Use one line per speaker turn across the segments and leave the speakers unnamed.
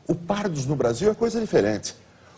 O pardos no Brasil é coisa diferente.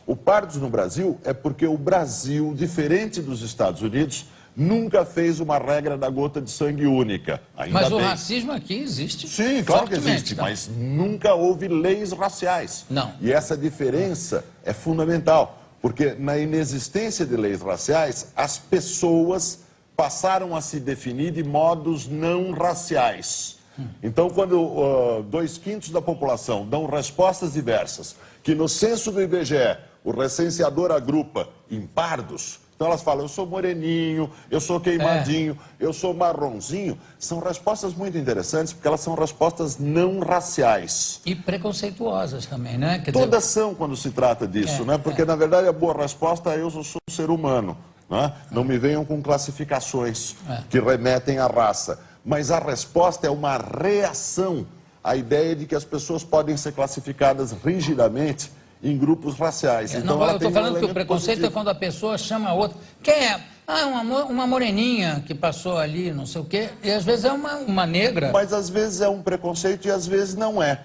O pardos no Brasil é porque o Brasil, diferente dos Estados Unidos, nunca fez uma regra da gota de sangue única. Ainda
Mas o
bem.
racismo aqui existe.
Sim, claro que existe,
então.
mas nunca houve leis raciais.
Não.
E essa diferença é fundamental, porque na inexistência de leis raciais, as pessoas passaram a se definir de modos não raciais. Então, quando 2/5 da população dão respostas diversas, que no censo do IBGE o recenseador agrupa em pardos, então elas falam, eu sou moreninho, eu sou queimadinho, eu sou marronzinho, são respostas muito interessantes, porque elas são respostas não raciais.
E preconceituosas também, né? Quer
Todas
dizer...
são quando se trata disso, né? Porque na verdade a boa resposta é eu sou um ser humano, né? Não me venham com classificações que remetem à raça. Mas a resposta é uma reação à ideia de que as pessoas podem ser classificadas rigidamente em grupos raciais. Então,
eu estou falando que o preconceito positivo. É quando a pessoa chama a outra. Quem é? Ah, uma moreninha que passou ali, não sei o quê. E às vezes é uma negra.
Mas às vezes é um preconceito e às vezes não é.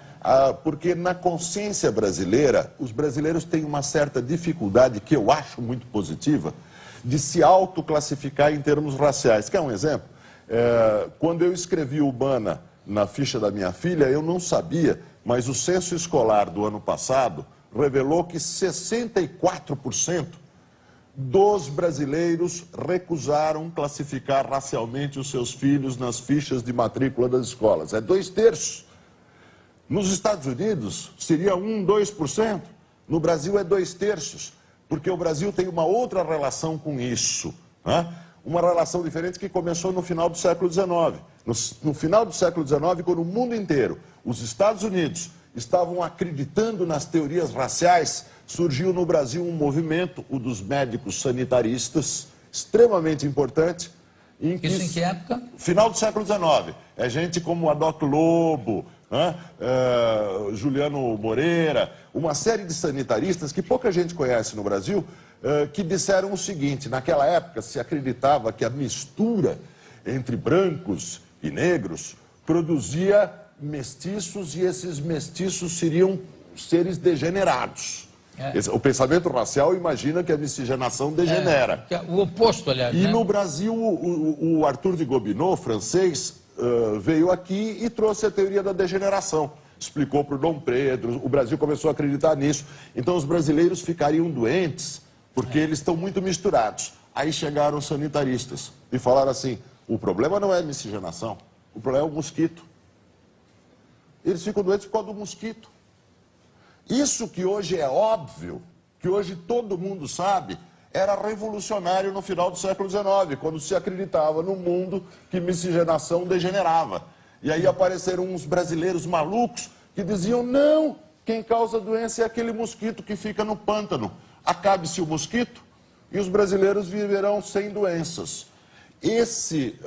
Porque na consciência brasileira, os brasileiros têm uma certa dificuldade, que eu acho muito positiva, de se autoclassificar em termos raciais. Quer um exemplo? Quando eu escrevi Urbana na ficha da minha filha, eu não sabia, mas o censo escolar do ano passado revelou que 64% dos brasileiros recusaram classificar racialmente os seus filhos nas fichas de matrícula das escolas. É 2/3. Nos Estados Unidos seria 2%. No Brasil é 2/3, porque o Brasil tem uma outra relação com isso, né? Uma relação diferente que começou no final do século XIX. No final do século XIX, quando o mundo inteiro, os Estados Unidos, estavam acreditando nas teorias raciais, surgiu no Brasil um movimento, o dos médicos sanitaristas, extremamente importante.
Isso em que época?
Final do século XIX. É gente como Adoc Lobo, né? Juliano Moreira, uma série de sanitaristas que pouca gente conhece no Brasil, que disseram o seguinte: naquela época se acreditava que a mistura entre brancos e negros produzia mestiços e esses mestiços seriam seres degenerados. O pensamento racial imagina que a miscigenação degenera.
O oposto, aliás.
E no Brasil, o Arthur de Gobineau, francês, veio aqui e trouxe a teoria da degeneração. Explicou para o Dom Pedro, o Brasil começou a acreditar nisso. Então os brasileiros ficariam doentes porque eles estão muito misturados. Aí chegaram os sanitaristas e falaram assim, o problema não é a miscigenação, o problema é o mosquito. Eles ficam doentes por causa do mosquito. Isso que hoje é óbvio, que hoje todo mundo sabe, era revolucionário no final do século XIX, quando se acreditava no mundo que miscigenação degenerava. E aí apareceram uns brasileiros malucos que diziam, não, quem causa doença é aquele mosquito que fica no pântano. Acabe-se o mosquito e os brasileiros viverão sem doenças. Esse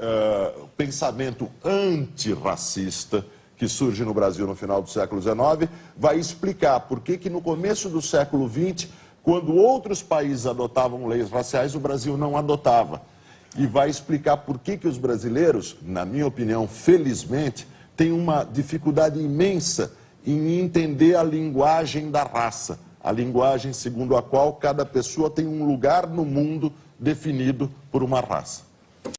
pensamento antirracista que surge no Brasil no final do século XIX vai explicar por que no começo do século XX, quando outros países adotavam leis raciais, o Brasil não adotava. E vai explicar por que os brasileiros, na minha opinião, felizmente, têm uma dificuldade imensa em entender a linguagem da raça. A linguagem segundo a qual cada pessoa tem um lugar no mundo definido por uma raça.